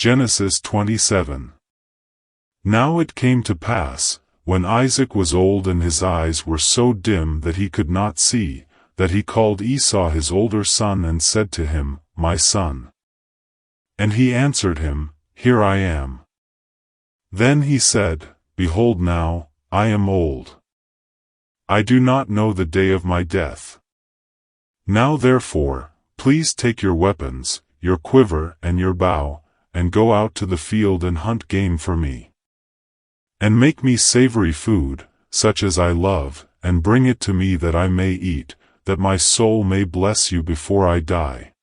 Genesis 27. Now it came to pass, when Isaac was old and his eyes were so dim that he could not see, that he called Esau his older son and said to him, My son. And he answered him, Here I am. Then he said, Behold now, I am old. I do not know the day of my death. Now therefore, please take your weapons, your quiver and your bow, and go out to the field and hunt game for me. And make me savory food, such as I love, and bring it to me that I may eat, that my soul may bless you before I die.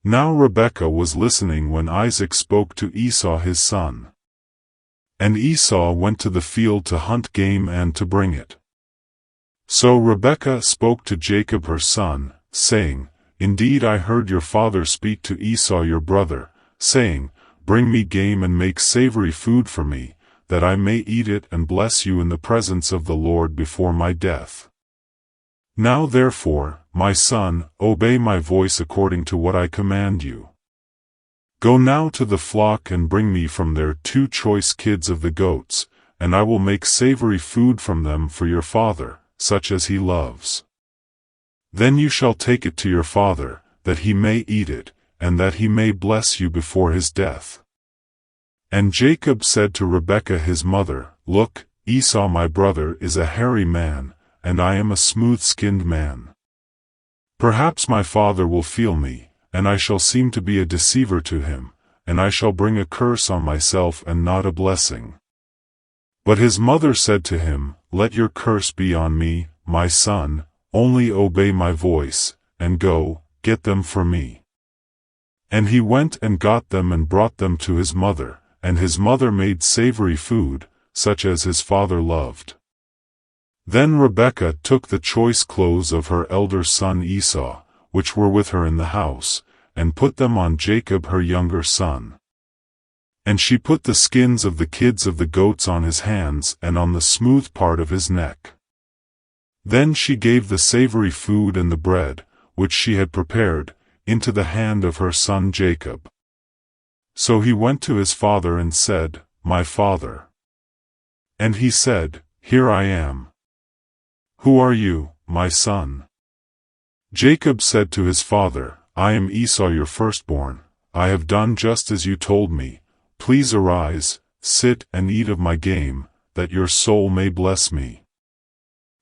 Now Rebekah was listening when Isaac spoke to Esau his son. And Esau went to the field to hunt game and to bring it. So Rebekah spoke to Jacob her son, saying, Indeed I heard your father speak to Esau your brother, saying, Bring me game and make savory food for me, that I may eat it and bless you in the presence of the Lord before my death. Now therefore, my son, obey my voice according to what I command you. Go now to the flock and bring me from there 2 choice kids of the goats, and I will make savory food from them for your father, such as he loves. Then you shall take it to your father, that he may eat it, and that he may bless you before his death. And Jacob said to Rebekah his mother, Look, Esau my brother is a hairy man, and I am a smooth-skinned man. Perhaps my father will feel me, and I shall seem to be a deceiver to him, and I shall bring a curse on myself and not a blessing. But his mother said to him, Let your curse be on me, my son, only obey my voice, and go, get them for me. And he went and got them and brought them to his mother, and his mother made savory food, such as his father loved. Then Rebekah took the choice clothes of her elder son Esau, which were with her in the house, and put them on Jacob her younger son. And she put the skins of the kids of the goats on his hands and on the smooth part of his neck. Then she gave the savory food and the bread, which she had prepared, into the hand of her son Jacob. So he went to his father and said, My father. And he said, Here I am. Who are you, my son? Jacob said to his father, I am Esau your firstborn. I have done just as you told me. Please arise, sit and eat of my game, that your soul may bless me.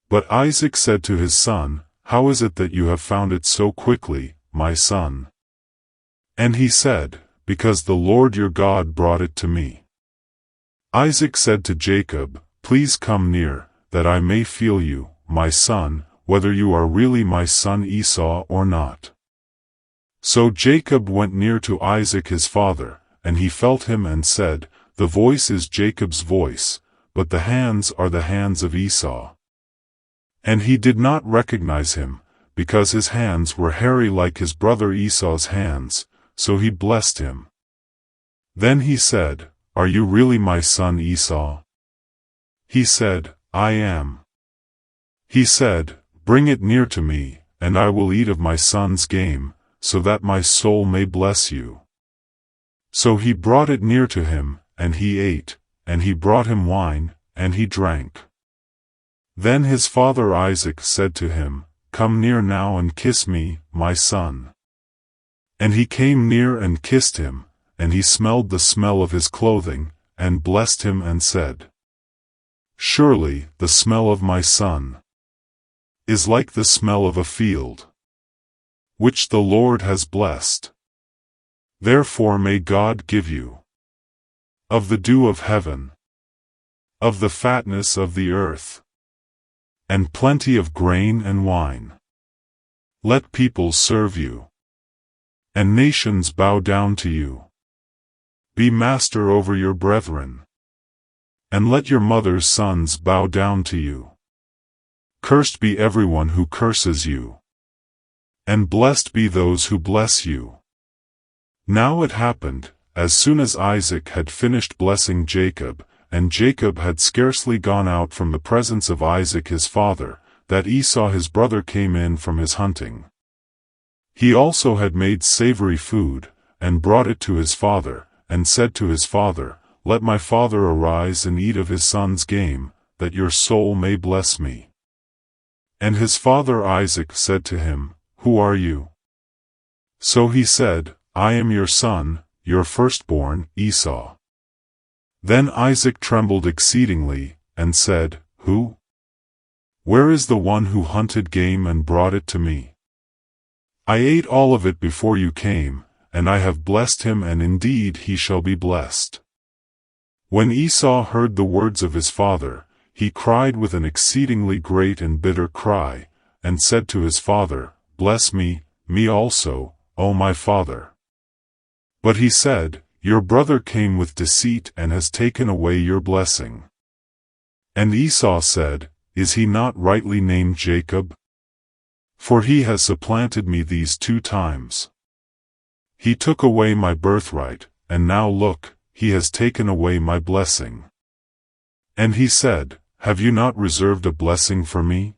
But Isaac said to his son, How is it that you have found it so quickly, my son? And he said, Because the Lord your God brought it to me. Isaac said to Jacob, Please come near, that I may feel you, my son, whether you are really my son Esau or not. So Jacob went near to Isaac his father, and he felt him and said, The voice is Jacob's voice, but the hands are the hands of Esau. And he did not recognize him, because his hands were hairy like his brother Esau's hands, so he blessed him. Then he said, Are you really my son Esau? He said, I am. He said, Bring it near to me, and I will eat of my son's game, so that my soul may bless you. So he brought it near to him, and he ate, and he brought him wine, and he drank. Then his father Isaac said to him, Come near now and kiss me, my son. And he came near and kissed him, and he smelled the smell of his clothing, and blessed him and said, Surely the smell of my son is like the smell of a field, which the Lord has blessed. Therefore may God give you of the dew of heaven, of the fatness of the earth, and plenty of grain and wine. Let peoples serve you, and nations bow down to you. Be master over your brethren, and let your mother's sons bow down to you. Cursed be everyone who curses you, and blessed be those who bless you. Now it happened, as soon as Isaac had finished blessing Jacob, and Jacob had scarcely gone out from the presence of Isaac his father, that Esau his brother came in from his hunting. He also had made savory food, and brought it to his father, and said to his father, "Let my father arise and eat of his son's game, that your soul may bless me." And his father Isaac said to him, "Who are you?" So he said, "I am your son, your firstborn, Esau." Then Isaac trembled exceedingly, and said, "Who? Where is the one who hunted game and brought it to me? I ate all of it before you came, and I have blessed him, and indeed he shall be blessed." When Esau heard the words of his father, he cried with an exceedingly great and bitter cry, and said to his father, "Bless me, me also, O my father." But he said, "Your brother came with deceit and has taken away your blessing." And Esau said, "Is he not rightly named Jacob? For he has supplanted me these 2 times. He took away my birthright, and now look, he has taken away my blessing." And he said, "Have you not reserved a blessing for me?"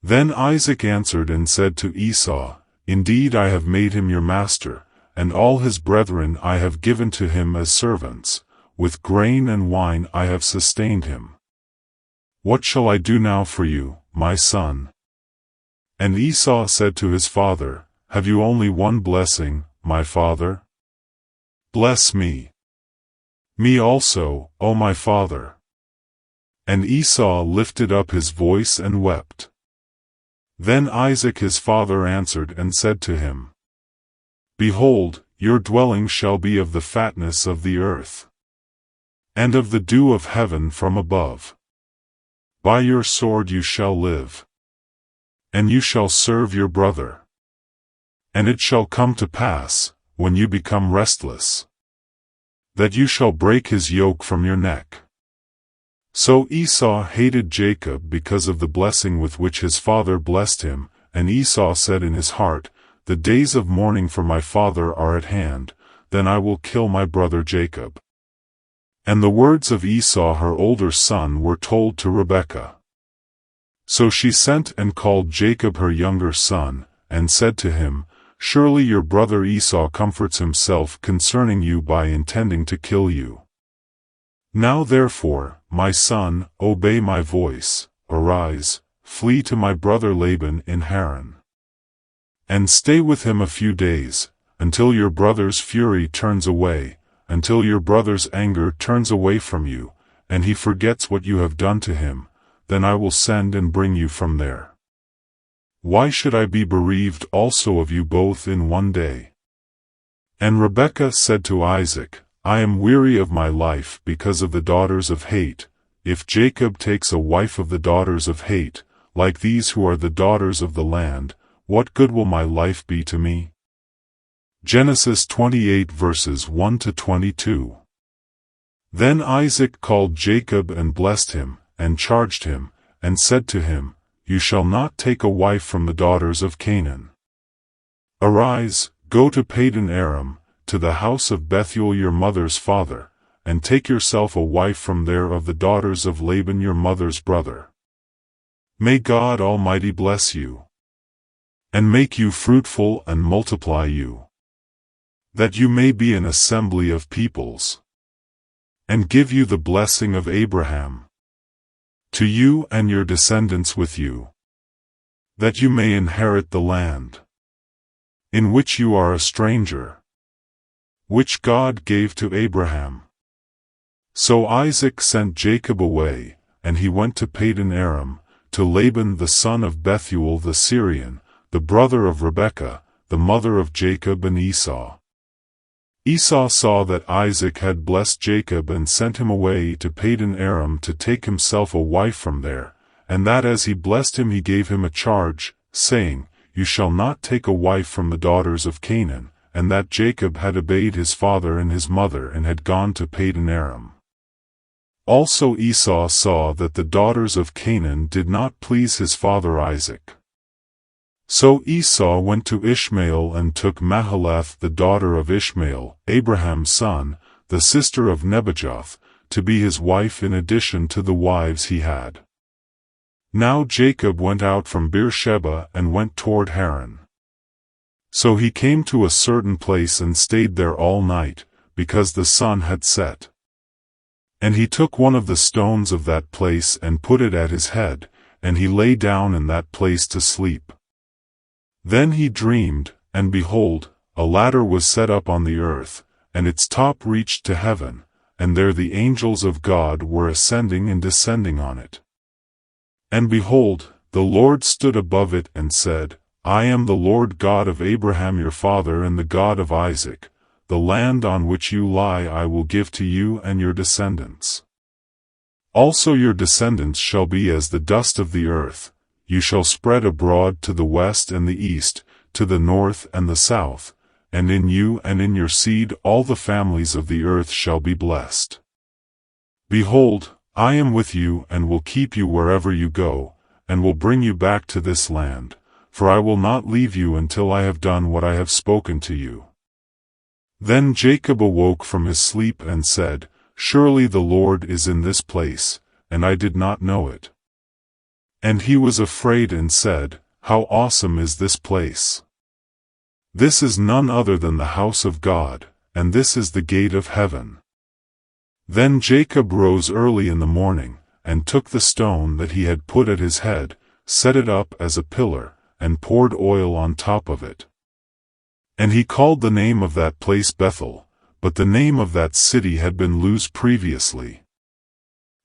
Then Isaac answered and said to Esau, "Indeed I have made him your master, and all his brethren I have given to him as servants, with grain and wine I have sustained him. What shall I do now for you, my son?" And Esau said to his father, "Have you only one blessing, my father? Bless me. Me also, O my father." And Esau lifted up his voice and wept. Then Isaac his father answered and said to him, "Behold, your dwelling shall be of the fatness of the earth, and of the dew of heaven from above. By your sword you shall live, and you shall serve your brother. And it shall come to pass, when you become restless, that you shall break his yoke from your neck." So Esau hated Jacob because of the blessing with which his father blessed him, and Esau said in his heart, "The days of mourning for my father are at hand, then I will kill my brother Jacob." And the words of Esau her older son were told to Rebekah. So she sent and called Jacob her younger son, and said to him, "Surely your brother Esau comforts himself concerning you by intending to kill you. Now therefore, my son, obey my voice, arise, flee to my brother Laban in Haran, and stay with him a few days, until your brother's fury turns away, until your brother's anger turns away from you, and he forgets what you have done to him, then I will send and bring you from there. Why should I be bereaved also of you both in one day?" And Rebekah said to Isaac, "I am weary of my life because of the daughters of hate. If Jacob takes a wife of the daughters of hate, like these who are the daughters of the land, what good will my life be to me?" Genesis 28 verses 1 to 22. Then Isaac called Jacob and blessed him, and charged him, and said to him, "You shall not take a wife from the daughters of Canaan. Arise, go to Padan Aram, to the house of Bethuel your mother's father, and take yourself a wife from there of the daughters of Laban your mother's brother. May God Almighty bless you, and make you fruitful and multiply you, that you may be an assembly of peoples, and give you the blessing of Abraham, to you and your descendants with you, that you may inherit the land, in which you are a stranger, which God gave to Abraham." So Isaac sent Jacob away, and he went to Padan Aram, to Laban the son of Bethuel the Syrian, the brother of Rebekah, the mother of Jacob and Esau. Esau saw that Isaac had blessed Jacob and sent him away to Padan Aram to take himself a wife from there, and that as he blessed him he gave him a charge, saying, "You shall not take a wife from the daughters of Canaan," and that Jacob had obeyed his father and his mother and had gone to Padan Aram. Also Esau saw that the daughters of Canaan did not please his father Isaac. So Esau went to Ishmael and took Mahalath the daughter of Ishmael, Abraham's son, the sister of Nebajoth, to be his wife in addition to the wives he had. Now Jacob went out from Beersheba and went toward Haran. So he came to a certain place and stayed there all night, because the sun had set. And he took one of the stones of that place and put it at his head, and he lay down in that place to sleep. Then he dreamed, and behold, a ladder was set up on the earth, and its top reached to heaven, and there the angels of God were ascending and descending on it. And behold, the Lord stood above it and said, I am the Lord God of Abraham your father and the God of Isaac. The land on which you lie I will give to you and your descendants. Also your descendants shall be as the dust of the earth. You shall spread abroad to the west and the east, to the north and the south, and in you and in your seed all the families of the earth shall be blessed. Behold, I am with you and will keep you wherever you go, and will bring you back to this land, for I will not leave you until I have done what I have spoken to you. Then Jacob awoke from his sleep and said, Surely the Lord is in this place, and I did not know it. And he was afraid and said, How awesome is this place! This is none other than the house of God, and this is the gate of heaven. Then Jacob rose early in the morning, and took the stone that he had put at his head, set it up as a pillar, and poured oil on top of it. And he called the name of that place Bethel, but the name of that city had been Luz previously.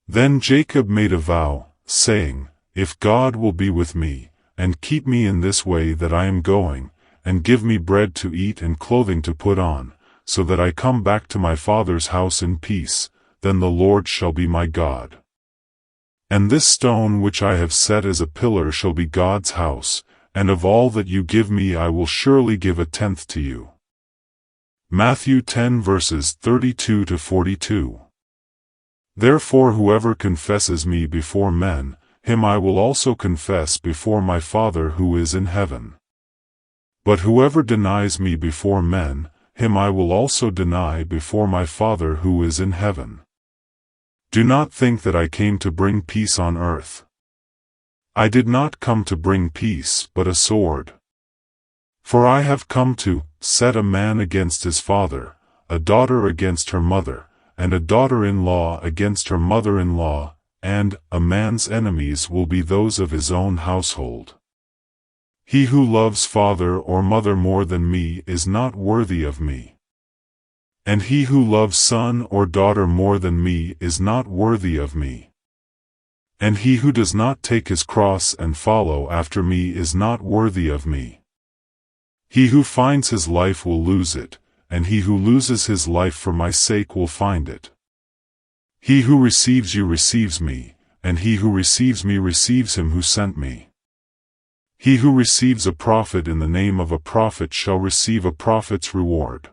Then Jacob made a vow, saying, If God will be with me, and keep me in this way that I am going, and give me bread to eat and clothing to put on, so that I come back to my father's house in peace, then the Lord shall be my God. And this stone which I have set as a pillar shall be God's house, and of all that you give me I will surely give a tenth to you. Matthew 10 verses 32 to 42. Therefore whoever confesses me before men, him I will also confess before my Father who is in heaven. But whoever denies me before men, him I will also deny before my Father who is in heaven. Do not think that I came to bring peace on earth. I did not come to bring peace, but a sword. For I have come to set a man against his father, a daughter against her mother, and a daughter-in-law against her mother-in-law, and a man's enemies will be those of his own household. He who loves father or mother more than me is not worthy of me. And he who loves son or daughter more than me is not worthy of me. And he who does not take his cross and follow after me is not worthy of me. He who finds his life will lose it, and he who loses his life for my sake will find it. He who receives you receives me, and he who receives me receives him who sent me. He who receives a prophet in the name of a prophet shall receive a prophet's reward.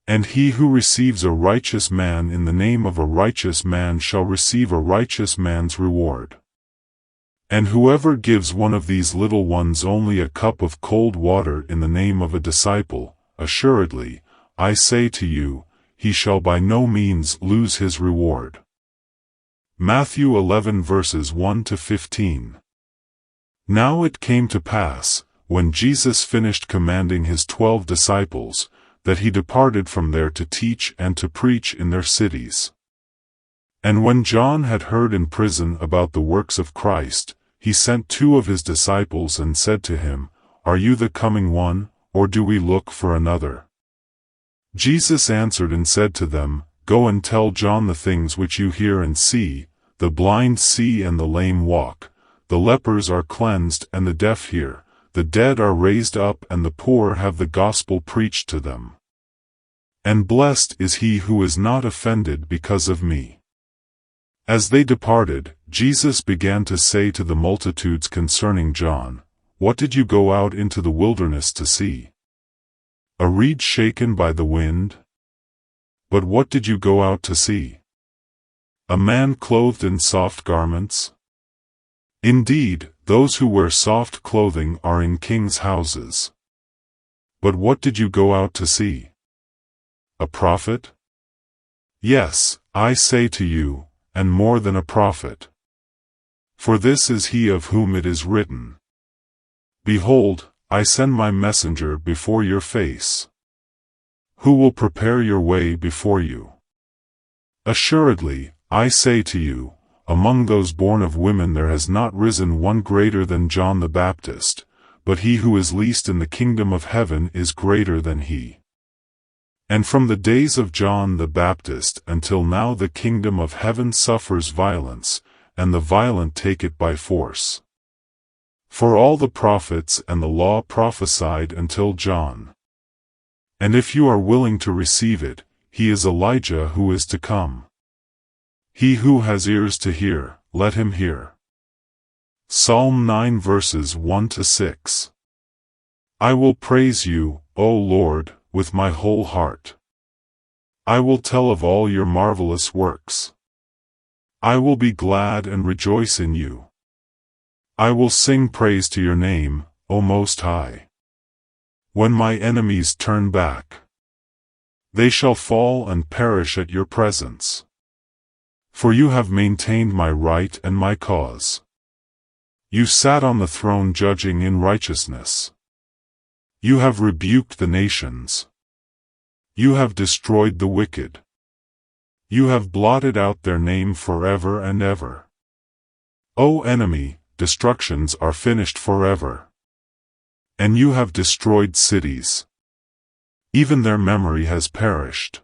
And he who receives a righteous man in the name of a righteous man shall receive a righteous man's reward. And whoever gives one of these little ones only a cup of cold water in the name of a disciple, assuredly, I say to you, he shall by no means lose his reward. Matthew 11 verses 1 to 15. Now it came to pass, when Jesus finished commanding his 12 disciples, that he departed from there to teach and to preach in their cities. And when John had heard in prison about the works of Christ, he sent 2 of his disciples and said to him, Are you the coming one, or do we look for another? Jesus answered and said to them, Go and tell John the things which you hear and see, the blind see and the lame walk, the lepers are cleansed and the deaf hear, the dead are raised up and the poor have the gospel preached to them. And blessed is he who is not offended because of me. As they departed, Jesus began to say to the multitudes concerning John, What did you go out into the wilderness to see? A reed shaken by the wind? But what did you go out to see? A man clothed in soft garments? Indeed, those who wear soft clothing are in kings' houses. But what did you go out to see? A prophet? Yes, I say to you, and more than a prophet. For this is he of whom it is written, Behold, I send my messenger before your face, Who will prepare your way before you? Assuredly, I say to you, among those born of women there has not risen one greater than John the Baptist, but he who is least in the kingdom of heaven is greater than he. And from the days of John the Baptist until now the kingdom of heaven suffers violence, and the violent take it by force. For all the prophets and the law prophesied until John. And if you are willing to receive it, he is Elijah who is to come. He who has ears to hear, let him hear. Psalm 9 verses 1-6. I will praise you, O Lord, with my whole heart. I will tell of all your marvelous works. I will be glad and rejoice in you. I will sing praise to your name, O Most High. When my enemies turn back, they shall fall and perish at your presence. For you have maintained my right and my cause. You sat on the throne judging in righteousness. You have rebuked the nations. You have destroyed the wicked. You have blotted out their name forever and ever. O enemy, destructions are finished forever. And you have destroyed cities. Even their memory has perished.